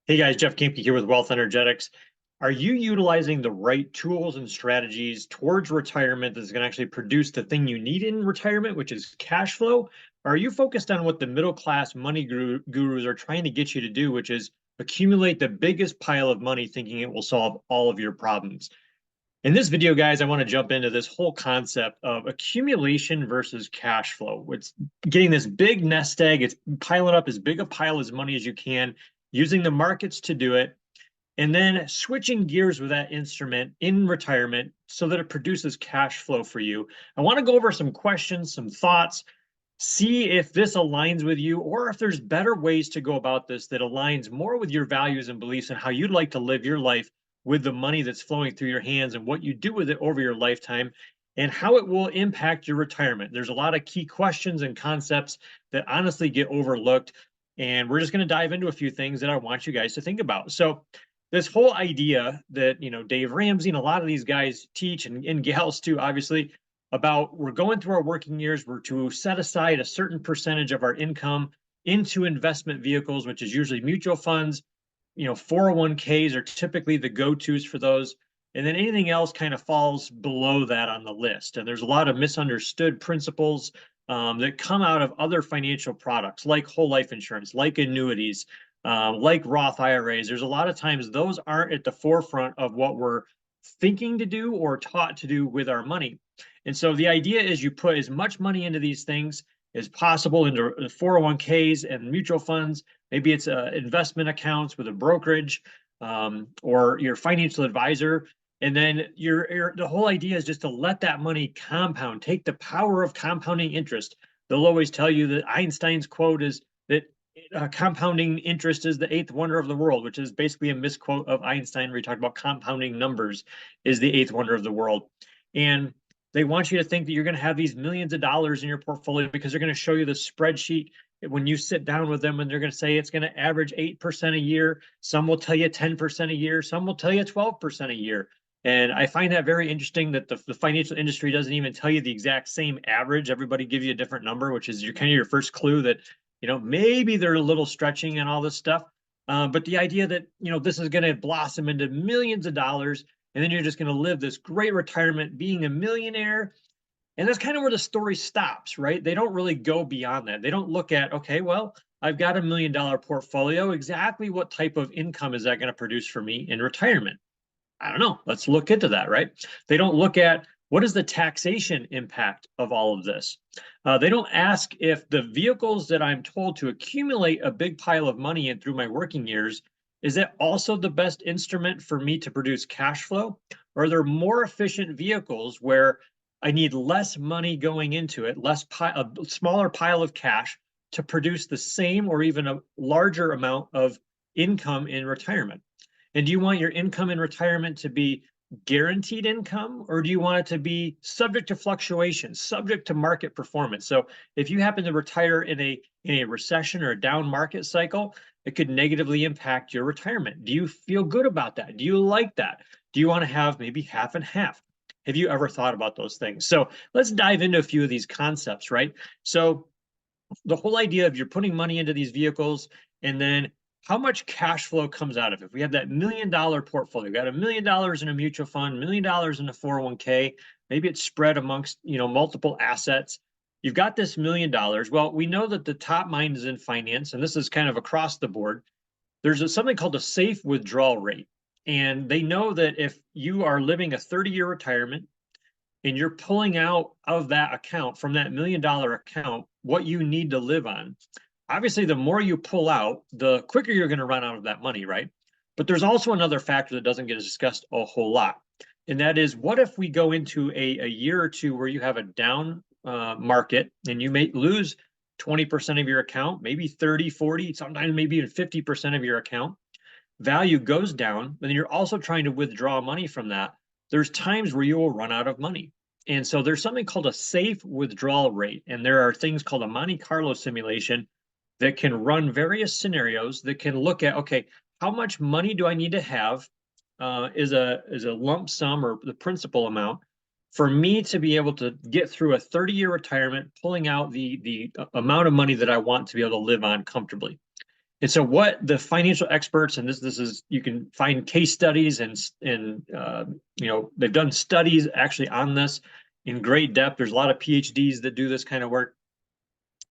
Hey guys, Jeff Kamke here with Wealth Energetics. Are you utilizing the right tools and strategies towards retirement that's going to actually produce the thing you need in retirement, which is cash flow? Or are you focused on what the middle class money gurus are trying to get you to do, which is accumulate the biggest pile of money thinking it will solve all of your problems? In this video, guys, I want to jump into this whole concept of accumulation versus cash flow. It's getting this big nest egg, it's piling up as big a pile as money as you can, using the markets to do it, and then switching gears with that instrument in retirement so that it produces cash flow for you. I want to go over some questions, some thoughts, see if this aligns with you or if there's better ways to go about this that aligns more with your values and beliefs and how you'd like to live your life with the money that's flowing through your hands and what you do with it over your lifetime and how it will impact your retirement. There's a lot of key questions and concepts that honestly get overlooked. And we're just going to dive into a few things that I want you guys to think about. So this whole idea that, Dave Ramsey and a lot of these guys teach and gals too, obviously, about we're going through our working years, we're to set aside a certain percentage of our income into investment vehicles, which is usually mutual funds. 401ks are typically the go-tos for those. And then anything else kind of falls below that on the list. And there's a lot of misunderstood principles that come out of other financial products like whole life insurance, like annuities, like Roth IRAs. There's a lot of times those aren't at the forefront of what we're thinking to do or taught to do with our money. And so the idea is you put as much money into these things as possible into 401ks and mutual funds. Maybe it's investment accounts with a brokerage or your financial advisor. And then the whole idea is just to let that money compound, take the power of compounding interest. They'll always tell you that Einstein's quote is that compounding interest is the eighth wonder of the world, which is basically a misquote of Einstein where he talked about compounding numbers is the eighth wonder of the world. And they want you to think that you're going to have these millions of dollars in your portfolio because they're going to show you the spreadsheet when you sit down with them and they're going to say it's going to average 8% a year. Some will tell you 10% a year. Some will tell you 12% a year. And I find that very interesting that the financial industry doesn't even tell you the exact same average. Everybody gives you a different number, which is kind of your first clue that, maybe they're a little stretching and all this stuff. But the idea that, this is going to blossom into millions of dollars and then you're just going to live this great retirement being a millionaire. And that's kind of where the story stops, right? They don't really go beyond that. They don't look at, okay, well, I've got $1 million portfolio. Exactly what type of income is that going to produce for me in retirement? I don't know. Let's look into that, right? They don't look at what is the taxation impact of all of this. They don't ask if the vehicles that I'm told to accumulate a big pile of money in through my working years, is that also the best instrument for me to produce cash flow? Or are there more efficient vehicles where I need less money going into it, a smaller pile of cash to produce the same or even a larger amount of income in retirement? And do you want your income in retirement to be guaranteed income, or do you want it to be subject to fluctuation, subject to market performance? So if you happen to retire in a recession or a down market cycle, it could negatively impact your retirement. Do you feel good about that? Do you like that? Do you want to have maybe half and half? Have you ever thought about those things? So let's dive into a few of these concepts, right? So the whole idea of you're putting money into these vehicles and then how much cash flow comes out of it. If we have that $1 million portfolio, got $1 million in a mutual fund, $1 million in a 401k, maybe it's spread amongst, multiple assets. You've got this $1 million. Well, we know that the top mind is in finance, and this is kind of across the board. There's something called a safe withdrawal rate. And they know that if you are living a 30-year retirement and you're pulling out of that account from that $1 million account, what you need to live on, obviously, the more you pull out, the quicker you're going to run out of that money, right? But there's also another factor that doesn't get discussed a whole lot. And that is, what if we go into a year or two where you have a down market and you may lose 20% of your account, maybe 30, 40, sometimes maybe even 50% of your account. Value goes down, and then you're also trying to withdraw money from that. There's times where you will run out of money. And so there's something called a safe withdrawal rate. And there are things called a Monte Carlo simulation that can run various scenarios that can look at, okay, how much money do I need to have is a lump sum or the principal amount for me to be able to get through a 30-year retirement, pulling out the amount of money that I want to be able to live on comfortably. And so what the financial experts, and this is, you can find case studies and they've done studies actually on this in great depth. There's a lot of PhDs that do this kind of work.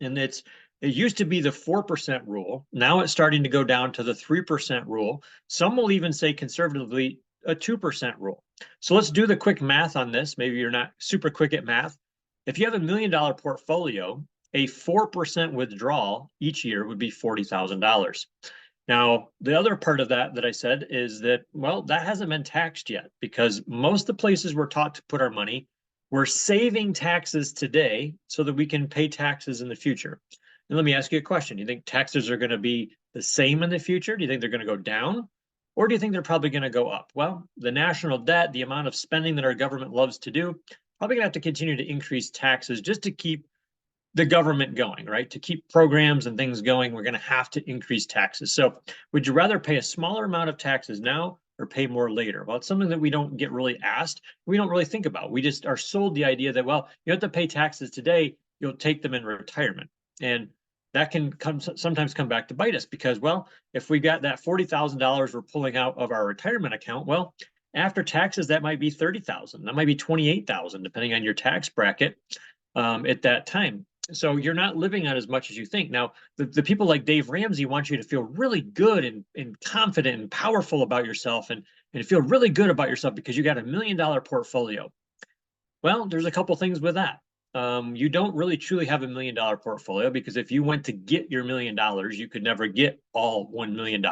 And it used to be the 4% rule. Now it's starting to go down to the 3% rule. Some will even say conservatively a 2% rule. So let's do the quick math on this. Maybe you're not super quick at math. If you have $1 million portfolio, a 4% withdrawal each year would be $40,000. Now, the other part of that I said is that, well, that hasn't been taxed yet, because most of the places we're taught to put our money, we're saving taxes today so that we can pay taxes in the future. And let me ask you a question. Do you think taxes are going to be the same in the future? Do you think they're going to go down? Or do you think they're probably going to go up? Well, the national debt, the amount of spending that our government loves to do, probably going to have to continue to increase taxes just to keep the government going, right? To keep programs and things going, we're going to have to increase taxes. So would you rather pay a smaller amount of taxes now or pay more later? Well, it's something that we don't get really asked. We don't really think about. We just are sold the idea that, well, you have to pay taxes today, you'll take them in retirement. And that can sometimes come back to bite us, because, well, if we got that $40,000 we're pulling out of our retirement account, well, after taxes, that might be $30,000. That might be $28,000, depending on your tax bracket at that time. So you're not living on as much as you think. Now, the people like Dave Ramsey want you to feel really good and confident and powerful about yourself and feel really good about yourself because you got $1 million portfolio. Well, there's a couple things with that. You don't really truly have $1 million portfolio, because if you went to get your $1 million, you could never get all $1 million.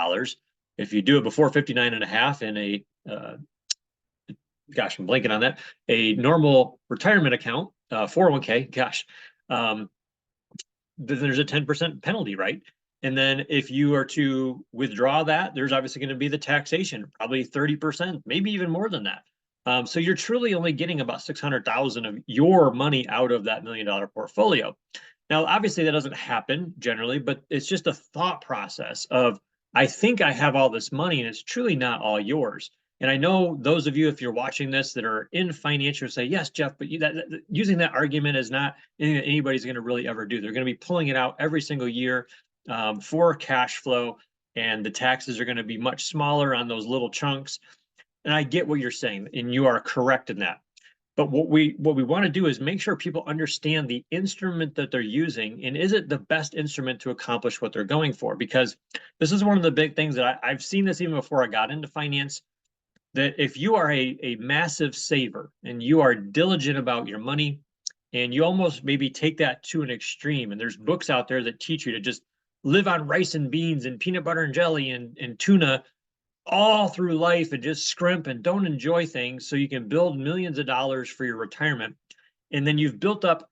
If you do it before 59 and a half in a, gosh, I'm blanking on that, a normal retirement account, 401k, gosh, there's a 10% penalty, right? And then if you are to withdraw that, there's obviously going to be the taxation, probably 30%, maybe even more than that. So you're truly only getting about 600,000 of your money out of that $1 million portfolio. Now, obviously that doesn't happen generally, but it's just a thought process of, I think I have all this money and it's truly not all yours. And I know those of you, if you're watching this, that are in financial, say, yes, Jeff, but using that argument is not anything that anybody's going to really ever do. They're going to be pulling it out every single year for cash flow, and the taxes are going to be much smaller on those little chunks. And I get what you're saying, and you are correct in that. But what we want to do is make sure people understand the instrument that they're using, and is it the best instrument to accomplish what they're going for? Because this is one of the big things that I've seen this even before I got into finance, that if you are a massive saver and you are diligent about your money, and you almost maybe take that to an extreme, and there's books out there that teach you to just live on rice and beans and peanut butter and jelly and tuna all through life and just scrimp and don't enjoy things so you can build millions of dollars for your retirement. And then you've built up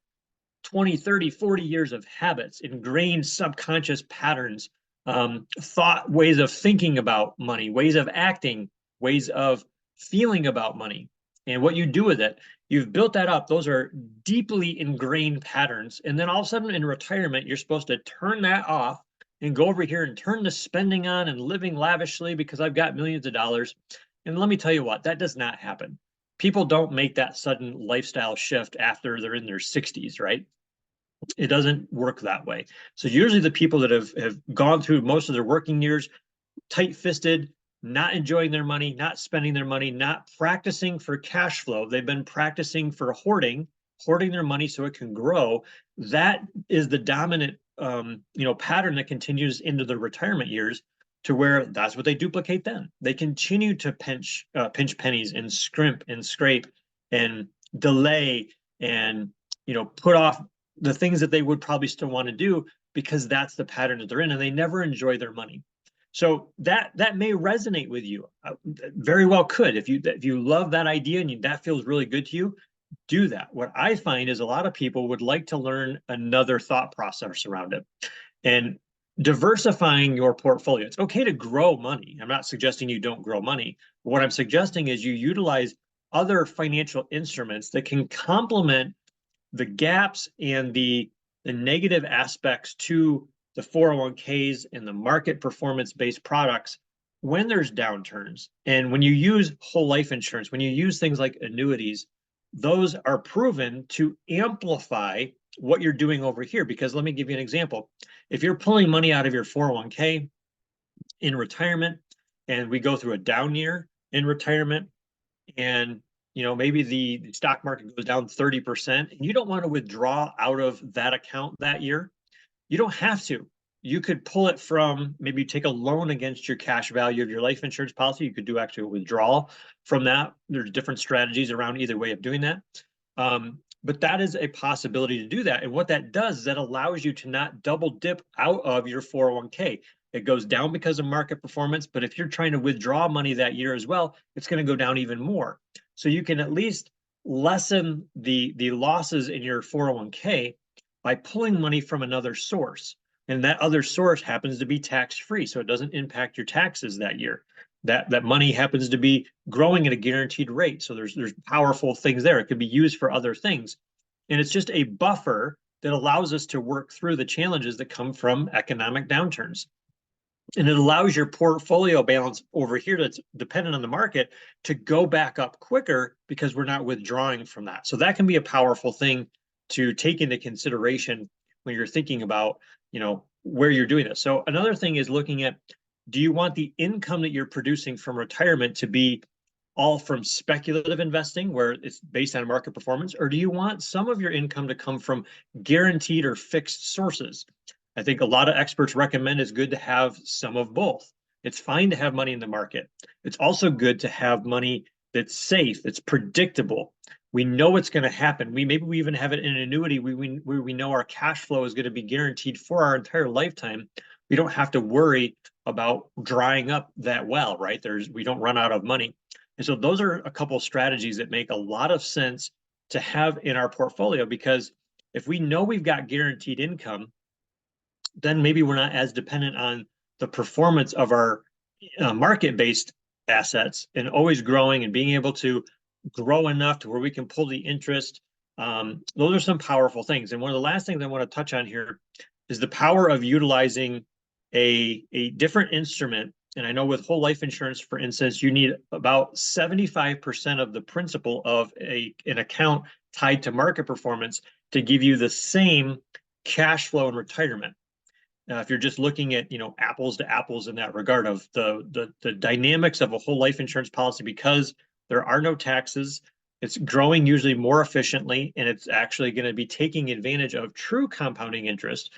20, 30, 40 years of habits, ingrained subconscious patterns, thought, ways of thinking about money, ways of acting, ways of feeling about money, and what you do with it. You've built that up. Those are deeply ingrained patterns. And then all of a sudden in retirement, you're supposed to turn that off and go over here and turn the spending on and living lavishly because I've got millions of dollars. And let me tell you what, that does not happen. People don't make that sudden lifestyle shift after they're in their 60s, right? It doesn't work that way. So usually the people that have gone through most of their working years tight-fisted, not enjoying their money, not spending their money, not practicing for cash flow. They've been practicing for hoarding their money so it can grow. That is the dominant pattern that continues into the retirement years, to where that's what they duplicate then. They continue to pinch pennies and scrimp and scrape and delay and put off the things that they would probably still want to do, because that's the pattern that they're in, and they never enjoy their money. So that may resonate with you. Very well could. If you love that idea and that feels really good to you, do that. What I find is a lot of people would like to learn another thought process around it, and diversifying your portfolio. It's okay to grow money. I'm not suggesting you don't grow money. What I'm suggesting is you utilize other financial instruments that can complement the gaps and the negative aspects to the 401ks and the market performance-based products when there's downturns. And when you use whole life insurance, when you use things like annuities, those are proven to amplify what you're doing over here. Because let me give you an example. If you're pulling money out of your 401k in retirement and we go through a down year in retirement, and maybe the stock market goes down 30%, and you don't want to withdraw out of that account that year, you don't have to. You could pull it from, maybe take a loan against your cash value of your life insurance policy. You could do actually a withdrawal from that. There's different strategies around either way of doing that. But that is a possibility to do that. And what that does is that allows you to not double dip out of your 401k. It goes down because of market performance, but if you're trying to withdraw money that year as well, it's going to go down even more. So you can at least lessen the losses in your 401k by pulling money from another source. And that other source happens to be tax-free, so it doesn't impact your taxes that year. That money happens to be growing at a guaranteed rate. So there's powerful things there. It could be used for other things. And it's just a buffer that allows us to work through the challenges that come from economic downturns. And it allows your portfolio balance over here that's dependent on the market to go back up quicker because we're not withdrawing from that. So that can be a powerful thing to take into consideration when you're thinking about, where you're doing this. So another thing is looking at, do you want the income that you're producing from retirement to be all from speculative investing where it's based on market performance, or do you want some of your income to come from guaranteed or fixed sources? I think a lot of experts recommend it's good to have some of both. It's fine to have money in the market. It's also good to have money that's safe, that's predictable. We know what's going to happen. Maybe we even have it in an annuity where we know our cash flow is going to be guaranteed for our entire lifetime. We don't have to worry about drying up that well, right? We don't run out of money. And so those are a couple of strategies that make a lot of sense to have in our portfolio, because if we know we've got guaranteed income, then maybe we're not as dependent on the performance of our market-based assets and always growing and being able to grow enough to where we can pull the interest. Those are some powerful things. And one of the last things I want to touch on here is the power of utilizing a different instrument. And I know with whole life insurance, for instance, you need about 75% of the principal of an account tied to market performance to give you the same cash flow in retirement. If you're just looking at, apples to apples in that regard of the dynamics of a whole life insurance policy, because there are no taxes, it's growing usually more efficiently, and it's actually going to be taking advantage of true compounding interest.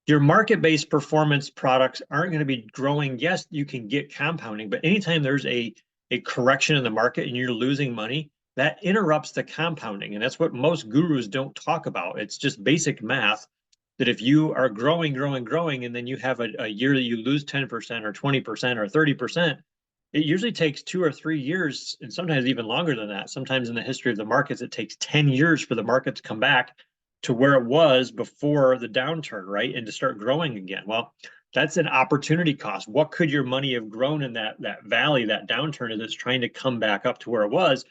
Your market-based performance products aren't going to be growing. Yes, you can get compounding, but anytime there's a correction in the market and you're losing money, that interrupts the compounding. And that's what most gurus don't talk about. It's just basic math that if you are growing, and then you have a year that you lose 10% or 20% or 30%, it usually takes 2 or 3 years, and sometimes even longer than that. Sometimes in the history of the markets, it takes 10 years for the market to come back to where it was before the downturn, right? And to start growing again. Well, that's an opportunity cost. What could your money have grown in that valley, that downturn, as it's trying to come back up to where it was?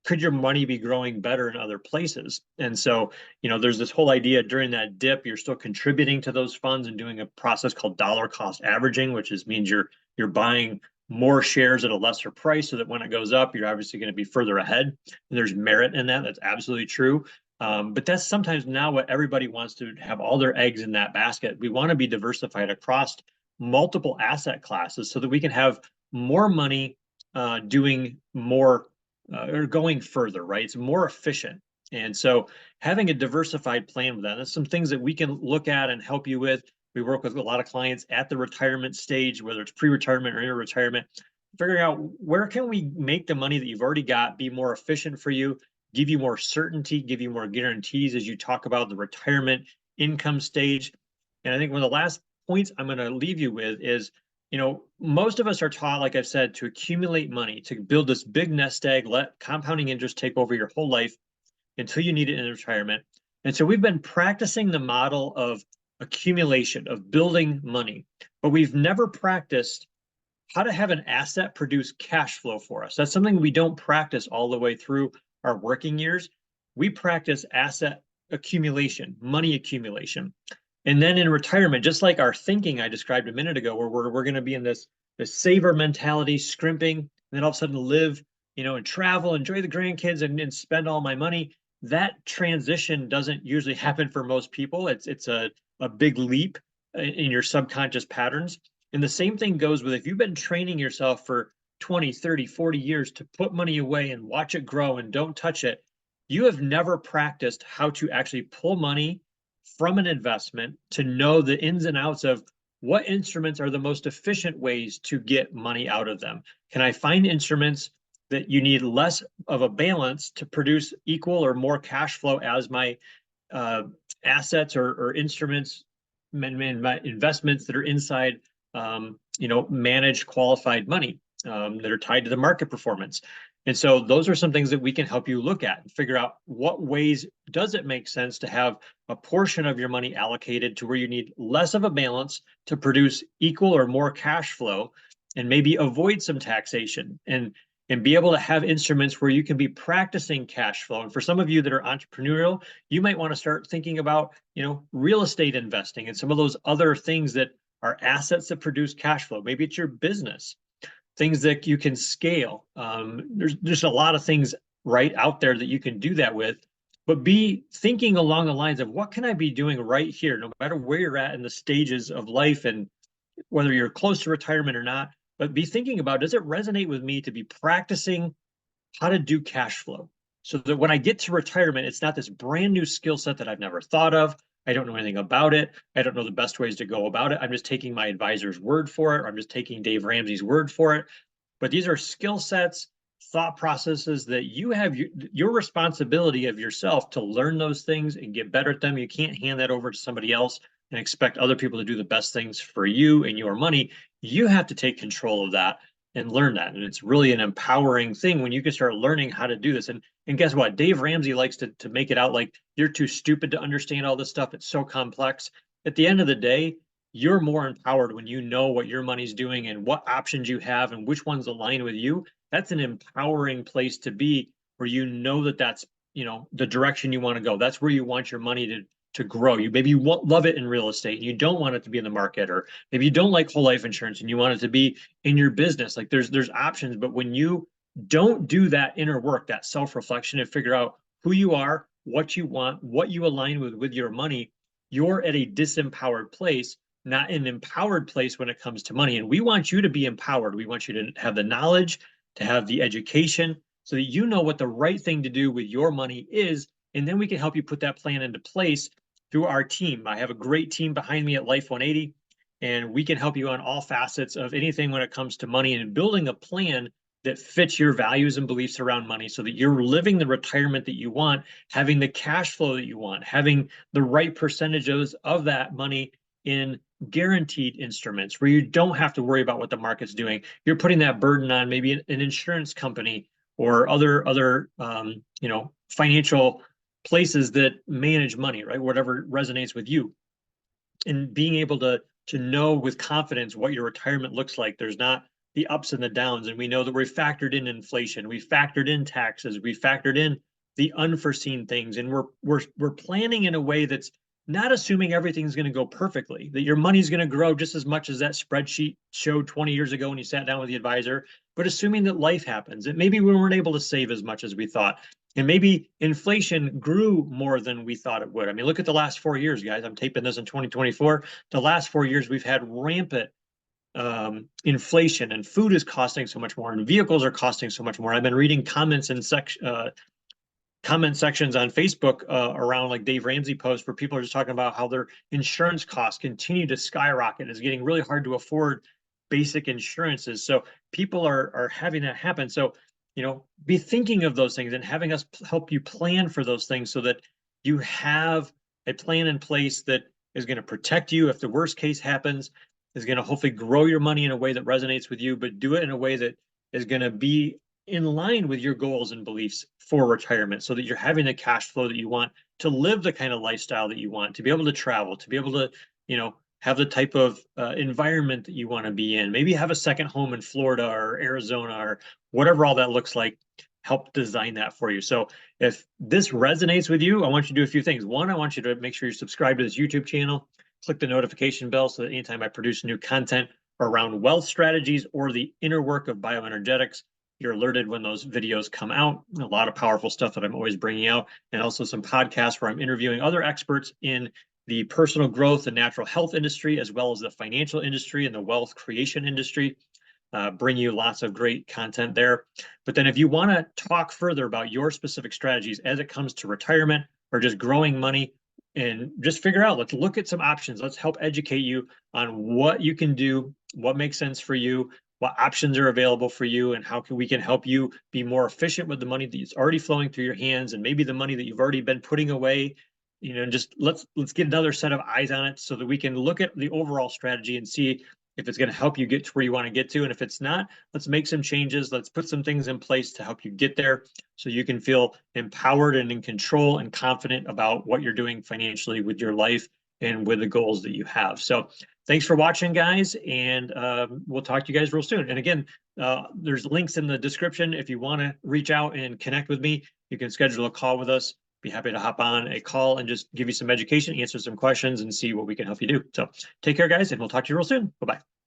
Could your money be growing better in other places? And so, there's this whole idea during that dip, you're still contributing to those funds and doing a process called dollar cost averaging, which means you're buying more shares at a lesser price so that when it goes up, you're obviously going to be further ahead. And there's merit in that. That's absolutely true. But that's sometimes now what everybody wants to have all their eggs in that basket. We want to be diversified across multiple asset classes so that we can have more money doing more or going further, right? It's more efficient. And so having a diversified plan with that, that's some things that we can look at and help you with. We work with a lot of clients at the retirement stage, whether it's pre-retirement or inter-retirement, figuring out where can we make the money that you've already got be more efficient for you, give you more certainty, give you more guarantees as you talk about the retirement income stage. And I think one of the last points I'm going to leave you with is, most of us are taught, like I've said, to accumulate money, to build this big nest egg, let compounding interest take over your whole life until you need it in retirement. And so we've been practicing the model of accumulation, of building money, but we've never practiced how to have an asset produce cash flow for us. That's something we don't practice all the way through our working years. We practice asset accumulation, money accumulation. And then in retirement, just like our thinking I described a minute ago, where we're going to be in this saver mentality, scrimping, and then all of a sudden live, and travel, enjoy the grandkids, and spend all my money. That transition doesn't usually happen for most people. It's a big leap in your subconscious patterns. And the same thing goes with if you've been training yourself for 20, 30, 40 years to put money away and watch it grow and don't touch it, you have never practiced how to actually pull money from an investment to know the ins and outs of what instruments are the most efficient ways to get money out of them. Can I find instruments that you need less of a balance to produce equal or more cash flow as my assets or instruments, my investments that are inside, managed qualified money that are tied to the market performance. And so those are some things that we can help you look at and figure out what ways does it make sense to have a portion of your money allocated to where you need less of a balance to produce equal or more cash flow and maybe avoid some taxation and be able to have instruments where you can be practicing cash flow. And for some of you that are entrepreneurial, you might want to start thinking about, real estate investing and some of those other things that are assets that produce cash flow. Maybe it's your business, things that you can scale. There's a lot of things right out there that you can do that with, but be thinking along the lines of what can I be doing right here, no matter where you're at in the stages of life and whether you're close to retirement or not, but be thinking about, does it resonate with me to be practicing how to do cash flow so that when I get to retirement, it's not this brand new skill set that I've never thought of. I don't know anything about it. I don't know the best ways to go about it. I'm just taking my advisor's word for it, or I'm just taking Dave Ramsey's word for it. But these are skill sets, thought processes that you have your responsibility of yourself to learn those things and get better at them. You can't hand that over to somebody else and expect other people to do the best things for you and your money. You have to take control of that and learn that. And it's really an empowering thing when you can start learning how to do this. And guess what? Dave Ramsey likes to make it out like you're too stupid to understand all this stuff. It's so complex. At the end of the day, you're more empowered when you know what your money's doing and what options you have and which ones align with you. That's an empowering place to be where you know that that's, the direction you want to go. That's where you want your money to grow. Maybe you love it in real estate and you don't want it to be in the market, or maybe you don't like whole life insurance and you want it to be in your business. Like there's options, but when you don't do that inner work, that self-reflection and figure out who you are, what you want, what you align with your money, you're at a disempowered place, not an empowered place when it comes to money. And we want you to be empowered. We want you to have the knowledge, to have the education, so that you know what the right thing to do with your money is. And then we can help you put that plan into place through our team. I have a great team behind me at Life 180, and we can help you on all facets of anything when it comes to money and building a plan that fits your values and beliefs around money so that you're living the retirement that you want, having the cash flow that you want, having the right percentages of that money in guaranteed instruments where you don't have to worry about what the market's doing. You're putting that burden on maybe an insurance company or other financial places that manage money, right? Whatever resonates with you. And being able to know with confidence what your retirement looks like. There's not the ups and the downs. And we know that we've factored in inflation, we factored in taxes, we factored in the unforeseen things. And we're planning in a way that's not assuming everything's going to go perfectly, that your money's going to grow just as much as that spreadsheet showed 20 years ago when you sat down with the advisor, but assuming that life happens, and maybe we weren't able to save as much as we thought. And maybe inflation grew more than we thought it would. I mean, look at the last 4 years, guys. I'm taping this in 2024. The last 4 years, we've had rampant inflation, and food is costing so much more, and vehicles are costing so much more. I've been reading comments and comment sections on Facebook around like Dave Ramsey posts where people are just talking about how their insurance costs continue to skyrocket. It's getting really hard to afford basic insurances. So people are having that happen. So, be thinking of those things and having us help you plan for those things so that you have a plan in place that is going to protect you if the worst case happens, is going to hopefully grow your money in a way that resonates with you, but do it in a way that is going to be in line with your goals and beliefs for retirement, so that you're having the cash flow that you want to live the kind of lifestyle that you want, to be able to travel, to be able to, have the type of environment that you want to be in, maybe have a second home in Florida or Arizona or whatever all that looks like. Help design that for you. So if this resonates with you, I want you to do a few things. One, I want you to make sure you subscribe to this YouTube channel, click the notification bell so that anytime I produce new content around wealth strategies or the inner work of bioenergetics, you're alerted when those videos come out. A lot of powerful stuff that I'm always bringing out, and also some podcasts where I'm interviewing other experts in the personal growth and natural health industry, as well as the financial industry and the wealth creation industry. Bring you lots of great content there. But then if you want to talk further about your specific strategies as it comes to retirement or just growing money, and just figure out, let's look at some options. Let's help educate you on what you can do, what makes sense for you, what options are available for you, and how we can help you be more efficient with the money that's already flowing through your hands, and maybe the money that you've already been putting away. Just let's get another set of eyes on it so that we can look at the overall strategy and see if it's going to help you get to where you want to get to. And if it's not, let's make some changes. Let's put some things in place to help you get there so you can feel empowered and in control and confident about what you're doing financially with your life and with the goals that you have. So thanks for watching, guys, and we'll talk to you guys real soon. And again, there's links in the description. If you want to reach out and connect with me, you can schedule a call with us. Be happy to hop on a call and just give you some education, answer some questions, and see what we can help you do. So take care, guys, and we'll talk to you real soon. Bye-bye.